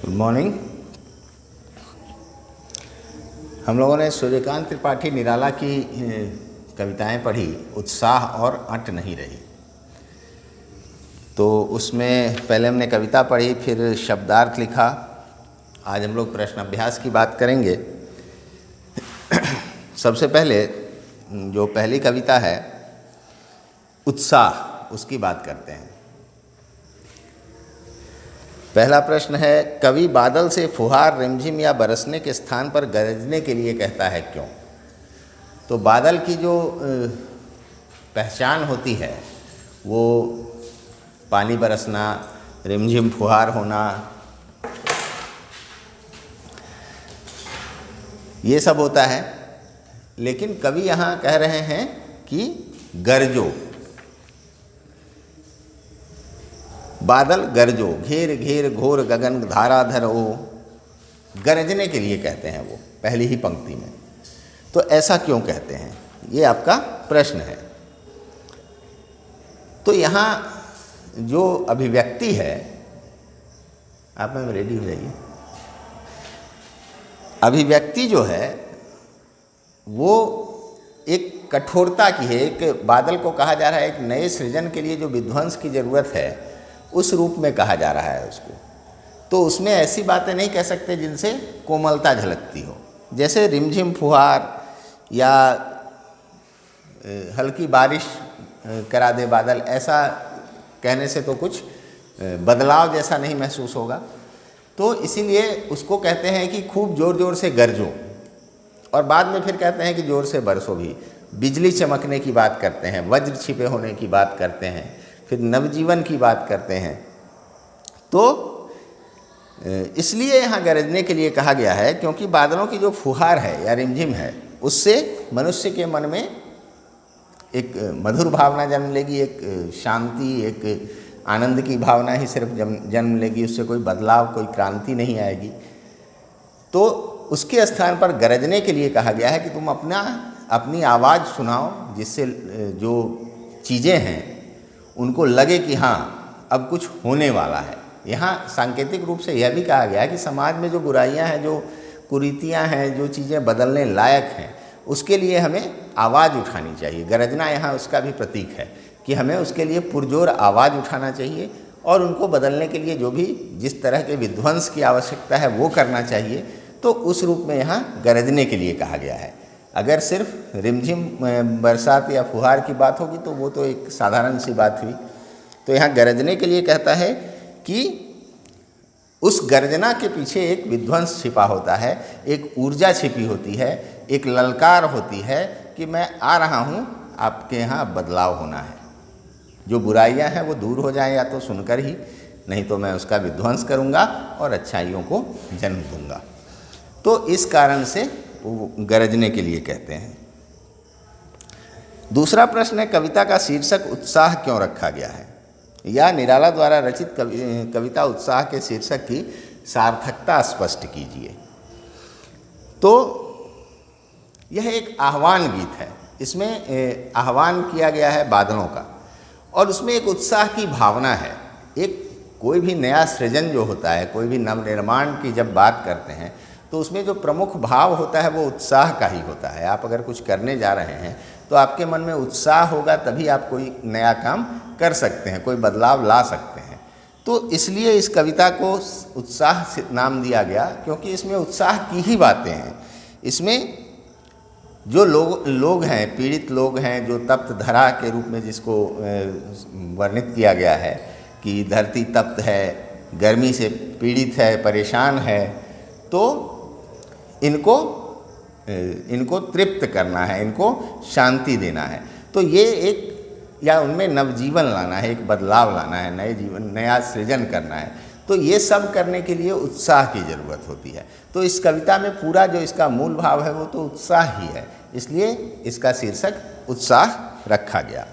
Good morning. हम लोगों ने सूर्यकांत त्रिपाठी निराला की कविताएं पढ़ी, उत्साह और अट नहीं रही। तो उसमें पहले हमने कविता पढ़ी, फिर शब्दार्थ लिखा। आज हम लोग प्रश्न अभ्यास की बात करेंगे। सबसे पहले जो पहली कविता है उत्साह, उसकी बात करते हैं। पहला प्रश्न है, कवि बादल से फुहार, रिमझिम या बरसने के स्थान पर गरजने के लिए कहता है, क्यों? तो बादल की जो पहचान होती है वो पानी बरसना, रिमझिम फुहार होना, ये सब होता है। लेकिन कवि यहाँ कह रहे हैं कि गरजो, बादल गरजो, घेर घेर घोर गगन धाराधर ओ, गरजने के लिए कहते हैं वो पहली ही पंक्ति में। तो ऐसा क्यों कहते हैं, ये आपका प्रश्न है। तो यहाँ जो अभिव्यक्ति है, आप में रेडी हो जाइए। अभिव्यक्ति जो है वो एक कठोरता की है। एक बादल को कहा जा रहा है, एक नए सृजन के लिए जो विध्वंस की ज़रूरत है उस रूप में कहा जा रहा है उसको। तो उसमें ऐसी बातें नहीं कह सकते जिनसे कोमलता झलकती हो, जैसे रिमझिम फुहार या हल्की बारिश करा दे बादल, ऐसा कहने से तो कुछ बदलाव जैसा नहीं महसूस होगा। तो इसीलिए उसको कहते हैं कि खूब ज़ोर ज़ोर से गरजो, और बाद में फिर कहते हैं कि ज़ोर से बरसो भी। बिजली चमकने की बात करते हैं, वज्र छिपे होने की बात करते हैं, फिर नवजीवन की बात करते हैं। तो इसलिए यहाँ गरजने के लिए कहा गया है, क्योंकि बादलों की जो फुहार है या रिमझिम है, उससे मनुष्य के मन में एक मधुर भावना जन्म लेगी, एक शांति, एक आनंद की भावना ही सिर्फ जन्म लेगी। उससे कोई बदलाव, कोई क्रांति नहीं आएगी। तो उसके स्थान पर गरजने के लिए कहा गया है कि तुम अपनी आवाज़ सुनाओ, जिससे जो चीज़ें हैं उनको लगे कि हाँ अब कुछ होने वाला है। यहाँ सांकेतिक रूप से यह भी कहा गया है कि समाज में जो बुराइयां हैं, जो कुरीतियां हैं, जो चीज़ें बदलने लायक हैं, उसके लिए हमें आवाज़ उठानी चाहिए। गरजना यहाँ उसका भी प्रतीक है कि हमें उसके लिए पुरजोर आवाज़ उठाना चाहिए, और उनको बदलने के लिए जो भी जिस तरह के विध्वंस की आवश्यकता है वो करना चाहिए। तो उस रूप में यहाँ गरजने के लिए कहा गया है। अगर सिर्फ रिमझिम बरसात या फुहार की बात होगी तो वो तो एक साधारण सी बात हुई। तो यहाँ गरजने के लिए कहता है कि उस गर्जना के पीछे एक विध्वंस छिपा होता है, एक ऊर्जा छिपी होती है, एक ललकार होती है कि मैं आ रहा हूँ, आपके यहाँ बदलाव होना है। जो बुराइयाँ हैं वो दूर हो जाएं, या तो सुनकर ही, नहीं तो मैं उसका विध्वंस करूँगा और अच्छाइयों को जन्म दूँगा। तो इस कारण से वो गरजने के लिए कहते हैं। दूसरा प्रश्न है, कविता का शीर्षक उत्साह क्यों रखा गया है, या निराला द्वारा रचित कविता उत्साह के शीर्षक की सार्थकता स्पष्ट कीजिए। तो यह एक आह्वान गीत है। इसमें आह्वान किया गया है बादलों का, और उसमें एक उत्साह की भावना है। एक कोई भी नया सृजन जो होता है, कोई भी नवनिर्माण की जब बात करते हैं, तो उसमें जो प्रमुख भाव होता है वो उत्साह का ही होता है। आप अगर कुछ करने जा रहे हैं तो आपके मन में उत्साह होगा, तभी आप कोई नया काम कर सकते हैं, कोई बदलाव ला सकते हैं। तो इसलिए इस कविता को उत्साह नाम दिया गया, क्योंकि इसमें उत्साह की ही बातें हैं। इसमें जो लोग हैं, पीड़ित लोग हैं, जो तप्त धरा के रूप में जिसको वर्णित किया गया है कि धरती तप्त है, गर्मी से पीड़ित है, परेशान है, तो इनको तृप्त करना है, इनको शांति देना है। तो ये एक, या उनमें नवजीवन लाना है, एक बदलाव लाना है, नए जीवन, नया सृजन करना है। तो ये सब करने के लिए उत्साह की ज़रूरत होती है। तो इस कविता में पूरा जो इसका मूल भाव है वो तो उत्साह ही है, इसलिए इसका शीर्षक उत्साह रखा गया।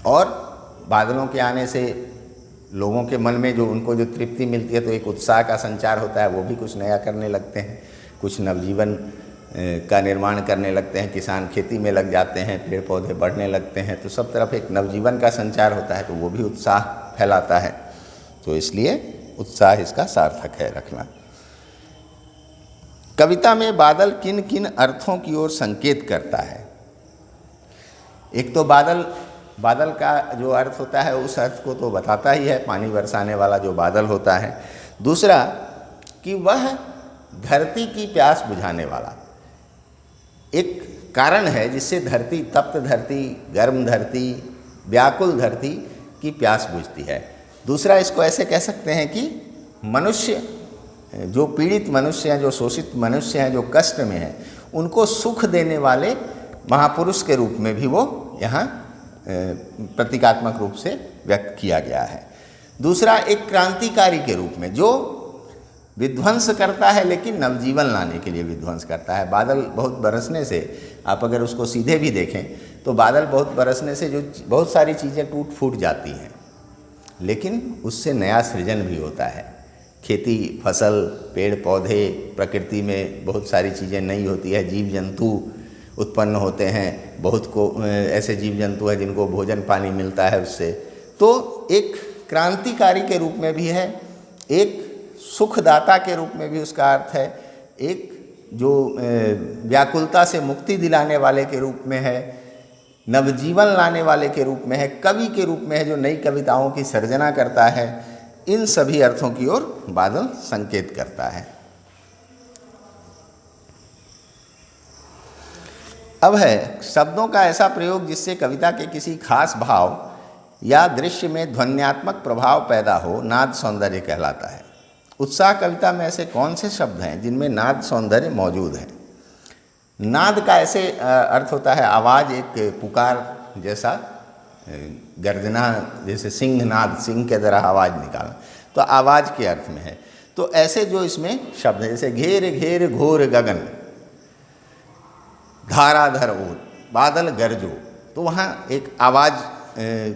और बादलों के आने से लोगों के मन में जो उनको जो तृप्ति मिलती है, तो एक उत्साह का संचार होता है, वो भी कुछ नया करने लगते हैं, कुछ नवजीवन का निर्माण करने लगते हैं। किसान खेती में लग जाते हैं, पेड़ पौधे बढ़ने लगते हैं, तो सब तरफ एक नवजीवन का संचार होता है, तो वो भी उत्साह फैलाता है। तो इसलिए उत्साह इसका सार्थक है रखना। कविता में बादल किन किन अर्थों की ओर संकेत करता है? एक तो बादल का जो अर्थ होता है उस अर्थ को तो बताता ही है, पानी बरसाने वाला जो बादल होता है। दूसरा कि वह धरती की प्यास बुझाने वाला एक कारण है जिससे धरती, तप्त धरती, गर्म धरती, व्याकुल धरती की प्यास बुझती है। दूसरा इसको ऐसे कह सकते हैं कि मनुष्य, जो पीड़ित मनुष्य हैं, जो शोषित मनुष्य हैं, जो कष्ट में हैं, उनको सुख देने वाले महापुरुष के रूप में भी वो यहाँ प्रतीकात्मक रूप से व्यक्त किया गया है। दूसरा एक क्रांतिकारी के रूप में जो विध्वंस करता है लेकिन नवजीवन लाने के लिए विध्वंस करता है। बादल बहुत बरसने से, आप अगर उसको सीधे भी देखें तो बादल बहुत बरसने से जो बहुत सारी चीज़ें टूट फूट जाती हैं, लेकिन उससे नया सृजन भी होता है। खेती, फसल, पेड़ पौधे, प्रकृति में बहुत सारी चीज़ें नई होती है, जीव जंतु उत्पन्न होते हैं, बहुत को ऐसे जीव जंतु हैं जिनको भोजन पानी मिलता है उससे। तो एक क्रांतिकारी के रूप में भी है, एक सुखदाता के रूप में भी उसका अर्थ है, एक जो व्याकुलता से मुक्ति दिलाने वाले के रूप में है, नवजीवन लाने वाले के रूप में है, कवि के रूप में है जो नई कविताओं की सर्जना करता है। इन सभी अर्थों की ओर बादल संकेत करता है। अब है शब्दों का ऐसा प्रयोग जिससे कविता के किसी खास भाव या दृश्य में ध्वन्यात्मक प्रभाव पैदा हो, नाद सौंदर्य कहलाता है। उत्साह कविता में ऐसे कौन से शब्द हैं जिनमें नाद सौंदर्य मौजूद है? नाद का ऐसे अर्थ होता है आवाज़, एक पुकार जैसा, गर्जना जैसे सिंह नाद, सिंह के तरह आवाज़ निकालना, तो आवाज़ के अर्थ में है। तो ऐसे जो इसमें शब्द है जैसे घेर घेर घोर गगन, धाराधर ओत, बादल गरजो, तो वहाँ एक आवाज़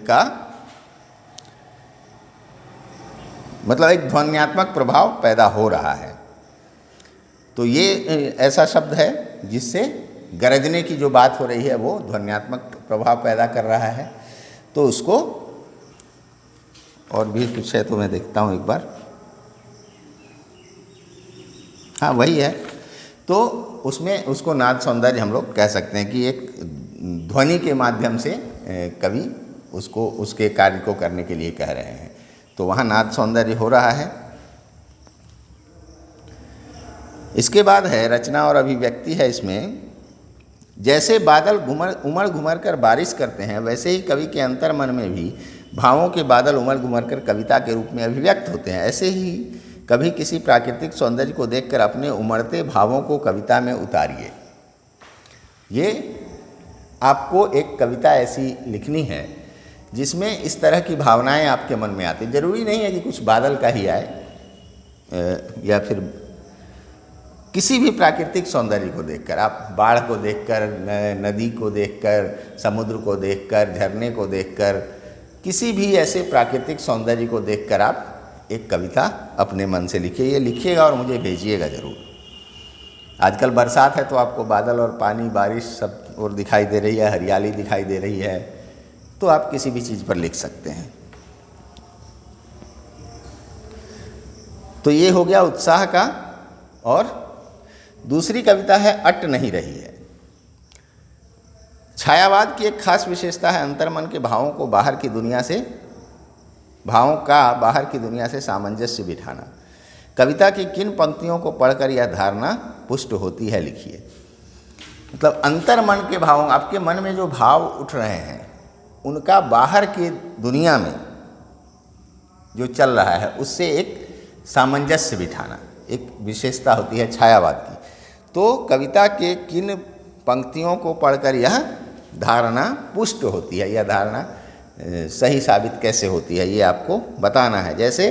का मतलब एक ध्वन्यात्मक प्रभाव पैदा हो रहा है। तो ये ऐसा शब्द है जिससे गरजने की जो बात हो रही है वो ध्वन्यात्मक प्रभाव पैदा कर रहा है। तो उसको, और भी कुछ है तो मैं देखता हूँ एक बार, हाँ वही है। तो उसमें उसको नाद सौंदर्य हम लोग कह सकते हैं कि एक ध्वनि के माध्यम से कवि उसको, उसके कार्य को करने के लिए कह रहे हैं। तो वहाँ नाद सौंदर्य हो रहा है। इसके बाद है रचना और अभिव्यक्ति है इसमें। जैसे बादल उमड़ घुमर कर बारिश करते हैं, वैसे ही कवि के अंतर्मन में भी भावों के बादल उमड़ घुमर कर कविता के रूप में अभिव्यक्त होते हैं। ऐसे ही कभी किसी प्राकृतिक सौंदर्य को देखकर अपने उमड़ते भावों को कविता में उतारिए। ये आपको एक कविता ऐसी लिखनी है जिसमें इस तरह की भावनाएं आपके मन में आती। जरूरी नहीं है कि कुछ बादल का ही आए, या फिर किसी भी प्राकृतिक सौंदर्य को देखकर, आप बाढ़ को देखकर, नदी को देखकर, समुद्र को देखकर, झरने को देखकर, किसी भी ऐसे प्राकृतिक सौंदर्य को देखकर आप एक कविता अपने मन से लिखिए। ये लिखिएगा और मुझे भेजिएगा ज़रूर। आजकल बरसात है तो आपको बादल और पानी, बारिश सब और दिखाई दे रही है, हरियाली दिखाई दे रही है, तो आप किसी भी चीज़ पर लिख सकते हैं। तो ये हो गया उत्साह का। और दूसरी कविता है अट नहीं रही है। छायावाद की एक खास विशेषता है अंतर्मन के भावों को बाहर की दुनिया से, भावों का बाहर की दुनिया से सामंजस्य बिठाना। कविता की किन पंक्तियों को पढ़कर यह धारणा पुष्ट होती है, लिखिए। मतलब अंतर्मन के भावों, आपके मन में जो भाव उठ रहे हैं उनका बाहर की दुनिया में जो चल रहा है उससे एक सामंजस्य बिठाना एक विशेषता होती है छायावाद की। तो कविता के किन पंक्तियों को पढ़कर यह धारणा पुष्ट होती है, यह धारणा सही साबित कैसे होती है, ये आपको बताना है। जैसे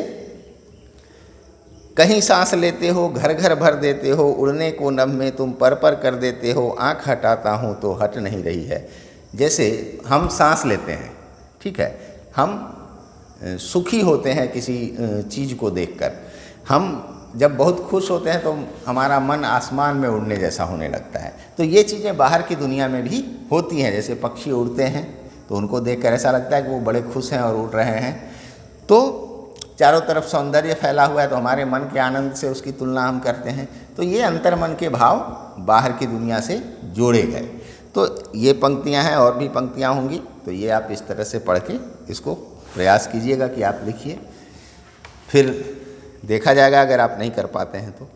कहीं सांस लेते हो, घर घर भर देते हो, उड़ने को नभ में तुम पर पर कर देते हो, आँख हटाता हूँ तो हट नहीं रही है। जैसे हम सांस लेते हैं, ठीक है, हम सुखी होते हैं किसी चीज़ को देखकर। हम जब बहुत खुश होते हैं तो हमारा मन आसमान में उड़ने जैसा होने लगता है। तो ये चीज़ें बाहर की दुनिया में भी होती हैं। जैसे पक्षी उड़ते हैं तो उनको देखकर ऐसा लगता है कि वो बड़े खुश हैं और उड़ रहे हैं। तो चारों तरफ सौंदर्य फैला हुआ है तो हमारे मन के आनंद से उसकी तुलना हम करते हैं। तो ये अंतर्मन के भाव बाहर की दुनिया से जोड़े गए। तो ये पंक्तियां हैं, और भी पंक्तियां होंगी, तो ये आप इस तरह से पढ़ के इसको प्रयास कीजिएगा कि आप लिखिए, फिर देखा जाएगा अगर आप नहीं कर पाते हैं तो।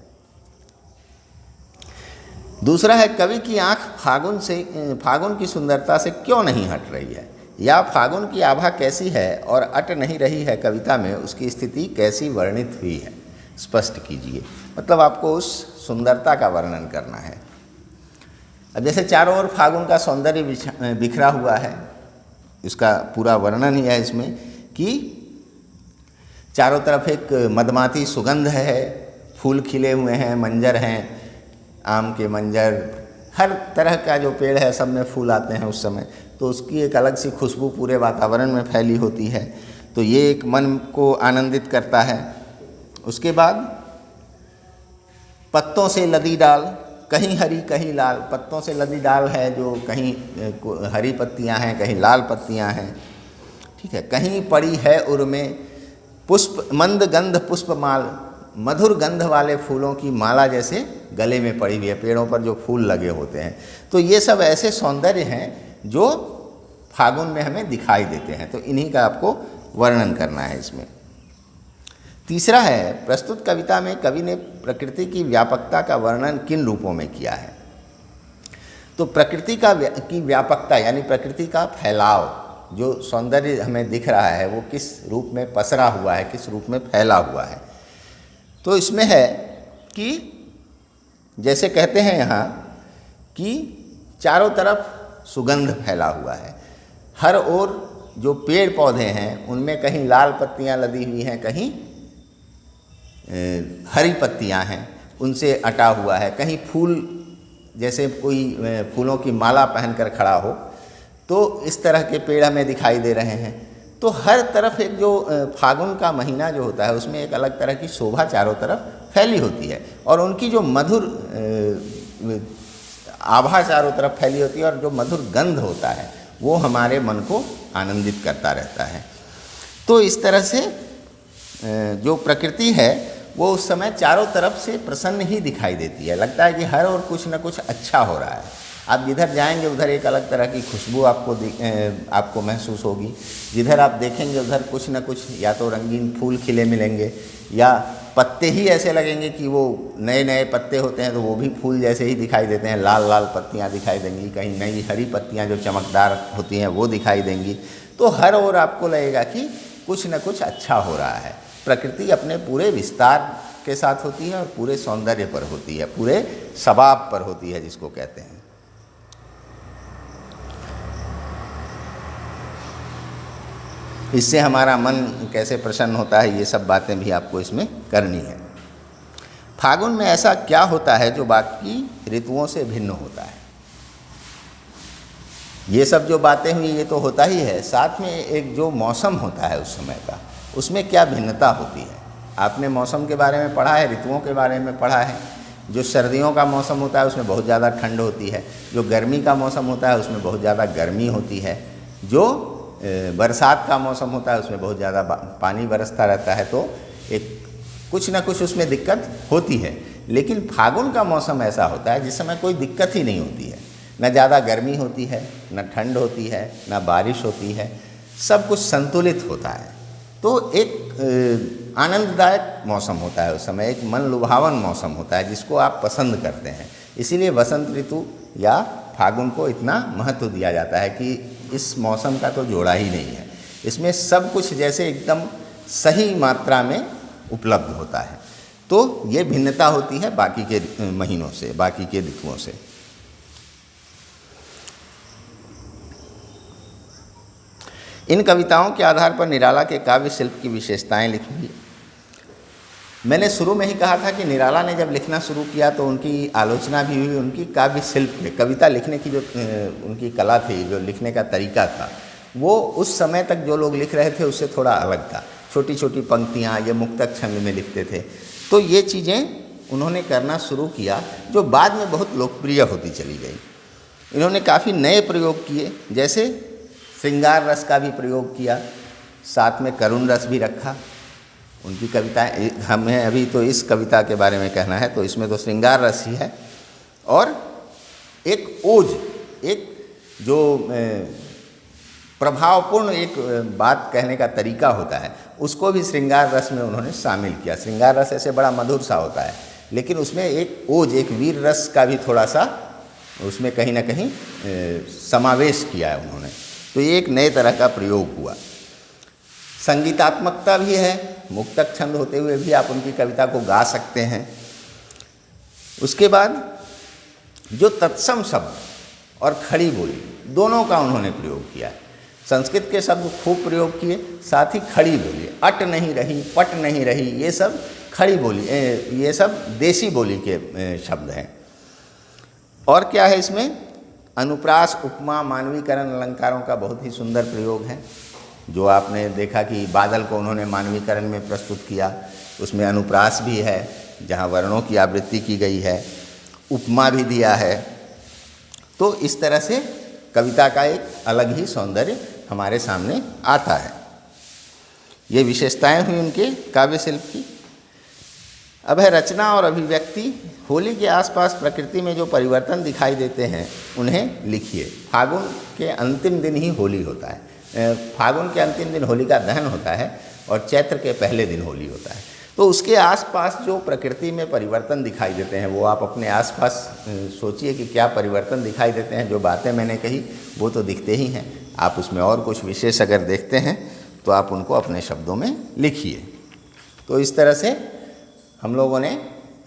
दूसरा है, कवि की आंख फागुन की सुंदरता से क्यों नहीं हट रही है, या फागुन की आभा कैसी है और अट नहीं रही है कविता में, उसकी स्थिति कैसी वर्णित हुई है, स्पष्ट कीजिए। मतलब आपको उस सुंदरता का वर्णन करना है। अब जैसे चारों ओर फागुन का सौंदर्य बिखरा हुआ है, इसका पूरा वर्णन ही है इसमें कि चारों तरफ एक मदमाती सुगंध है, फूल खिले हुए हैं, मंजर हैं, आम के मंजर, हर तरह का जो पेड़ है सब में फूल आते हैं उस समय, तो उसकी एक अलग सी खुशबू पूरे वातावरण में फैली होती है। तो ये एक मन को आनंदित करता है। उसके बाद पत्तों से लदी डाल, कहीं हरी कहीं लाल, पत्तों से लदी डाल है जो कहीं हरी पत्तियां हैं, कहीं लाल पत्तियां हैं, ठीक है। कहीं पड़ी है उर्मे पुष्प मंद गंध पुष्पमाल, मधुर गंध वाले फूलों की माला जैसे गले में पड़ी हुई है, पेड़ों पर जो फूल लगे होते हैं। तो ये सब ऐसे सौंदर्य हैं जो फागुन में हमें दिखाई देते हैं, तो इन्हीं का आपको वर्णन करना है इसमें। तीसरा है, प्रस्तुत कविता में कवि ने प्रकृति की व्यापकता का वर्णन किन रूपों में किया है। तो प्रकृति की व्यापकता यानी प्रकृति का फैलाव, जो सौंदर्य हमें दिख रहा है वो किस रूप में पसरा हुआ है, किस रूप में फैला हुआ है। तो इसमें है कि जैसे कहते हैं यहाँ कि चारों तरफ सुगंध फैला हुआ है, हर ओर जो पेड़ पौधे हैं उनमें कहीं लाल पत्तियाँ लदी हुई हैं, कहीं हरी पत्तियाँ हैं, उनसे अटा हुआ है, कहीं फूल जैसे कोई फूलों की माला पहनकर खड़ा हो, तो इस तरह के पेड़ हमें दिखाई दे रहे हैं। तो हर तरफ एक जो फागुन का महीना जो होता है उसमें एक अलग तरह की शोभा चारों तरफ फैली होती है, और उनकी जो मधुर आभा चारों तरफ फैली होती है, और जो मधुर गंध होता है वो हमारे मन को आनंदित करता रहता है। तो इस तरह से जो प्रकृति है वो उस समय चारों तरफ से प्रसन्न ही दिखाई देती है, लगता है कि हर ओर कुछ न कुछ अच्छा हो रहा है। आप जिधर जाएंगे उधर एक अलग तरह की खुशबू आपको महसूस होगी, जिधर आप देखेंगे उधर कुछ न कुछ या तो रंगीन फूल खिले मिलेंगे, या पत्ते ही ऐसे लगेंगे कि वो नए नए पत्ते होते हैं तो वो भी फूल जैसे ही दिखाई देते हैं, लाल लाल पत्तियां दिखाई देंगी, कहीं नई हरी पत्तियां जो चमकदार होती हैं वो दिखाई देंगी। तो हर ओर आपको लगेगा कि कुछ न कुछ अच्छा हो रहा है। प्रकृति अपने पूरे विस्तार के साथ होती है और पूरे सौंदर्य पर होती है, पूरे सबाब पर होती है जिसको कहते हैं। इससे हमारा मन कैसे प्रसन्न होता है, ये सब बातें भी आपको इसमें करनी है। फागुन में ऐसा क्या होता है जो बाकी ऋतुओं से भिन्न होता है। ये सब जो बातें हुई ये तो होता ही है, साथ में एक जो मौसम होता है उस समय का, उसमें क्या भिन्नता होती है। आपने मौसम के बारे में पढ़ा है, ऋतुओं के बारे में पढ़ा है। जो सर्दियों का मौसम होता है उसमें बहुत ज़्यादा ठंड होती है, जो गर्मी का मौसम होता है उसमें बहुत ज़्यादा गर्मी होती है, जो बरसात का मौसम होता है उसमें बहुत ज़्यादा पानी बरसता रहता है। तो एक कुछ ना कुछ उसमें दिक्कत होती है। लेकिन फागुन का मौसम ऐसा होता है जिस समय कोई दिक्कत ही नहीं होती है, न ज़्यादा गर्मी होती है, न ठंड होती है, न बारिश होती है, सब कुछ संतुलित होता है। तो एक आनंददायक मौसम होता है उस समय, एक मन लुभावन मौसम होता है जिसको आप पसंद करते हैं। इसीलिए वसंत ऋतु या फागुन को इतना महत्व दिया जाता है कि इस मौसम का तो जोड़ा ही नहीं है, इसमें सब कुछ जैसे एकदम सही मात्रा में उपलब्ध होता है। तो ये भिन्नता होती है बाकी के महीनों से, बाकी के ऋतुओं से। इन कविताओं के आधार पर निराला के काव्य शिल्प की विशेषताएं लिखी। मैंने शुरू में ही कहा था कि निराला ने जब लिखना शुरू किया तो उनकी आलोचना भी हुई, उनकी काव्य शिल्प में कविता लिखने की जो उनकी कला थी, जो लिखने का तरीका था, वो उस समय तक जो लोग लिख रहे थे उससे थोड़ा अलग था। छोटी छोटी पंक्तियाँ, ये मुक्तक छंद में लिखते थे। तो ये चीज़ें उन्होंने करना शुरू किया जो बाद में बहुत लोकप्रिय होती चली गई। इन्होंने काफ़ी नए प्रयोग किए, जैसे श्रृंगार रस का भी प्रयोग किया, साथ में करुण रस भी रखा, उनकी कविताएं, हमें अभी तो इस कविता के बारे में कहना है, तो इसमें तो श्रृंगार रस ही है और एक ओज, एक जो प्रभावपूर्ण एक बात कहने का तरीका होता है, उसको भी श्रृंगार रस में उन्होंने शामिल किया। श्रृंगार रस ऐसे बड़ा मधुर सा होता है, लेकिन उसमें एक ओज, एक वीर रस का भी थोड़ा सा उसमें कहीं ना कहीं समावेश किया है उन्होंने। तो ये एक नए तरह का प्रयोग हुआ। संगीतात्मकता भी है, मुक्तक छंद होते हुए भी आप उनकी कविता को गा सकते हैं। उसके बाद जो तत्सम शब्द और खड़ी बोली दोनों का उन्होंने प्रयोग किया है। संस्कृत के शब्द खूब प्रयोग किए, साथ ही खड़ी बोली, अट नहीं रही, पट नहीं रही, ये सब खड़ी बोली, ये सब देसी बोली के शब्द हैं। और क्या है इसमें, अनुप्रास, उपमा, मानवीकरण अलंकारों का बहुत ही सुंदर प्रयोग है। जो आपने देखा कि बादल को उन्होंने मानवीकरण में प्रस्तुत किया, उसमें अनुप्रास भी है जहाँ वर्णों की आवृत्ति की गई है, उपमा भी दिया है। तो इस तरह से कविता का एक अलग ही सौंदर्य हमारे सामने आता है। ये विशेषताएं हुई उनके काव्य शिल्प की। अब है रचना और अभिव्यक्ति। होली के आसपास प्रकृति में जो परिवर्तन दिखाई देते हैं उन्हें लिखिए। फागुन के अंतिम दिन ही होली होता है, फागुन के अंतिम दिन होलिका दहन होता है और चैत्र के पहले दिन होली होता है। तो उसके आसपास जो प्रकृति में परिवर्तन दिखाई देते हैं वो आप अपने आसपास सोचिए कि क्या परिवर्तन दिखाई देते हैं। जो बातें मैंने कही वो तो दिखते ही हैं, आप उसमें और कुछ विशेष अगर देखते हैं तो आप उनको अपने शब्दों में लिखिए। तो इस तरह से हम लोगों ने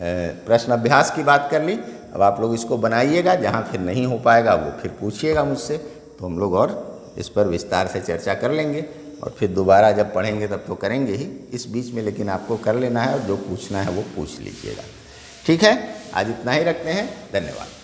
प्रश्न अभ्यास की बात कर ली। अब आप लोग इसको बनाइएगा, जहाँ फिर नहीं हो पाएगा वो फिर पूछिएगा मुझसे, तो हम लोग और इस पर विस्तार से चर्चा कर लेंगे और फिर दोबारा जब पढ़ेंगे तब तो करेंगे ही। इस बीच में लेकिन आपको कर लेना है और जो पूछना है वो पूछ लीजिएगा। ठीक है, आज इतना ही रखते हैं। धन्यवाद।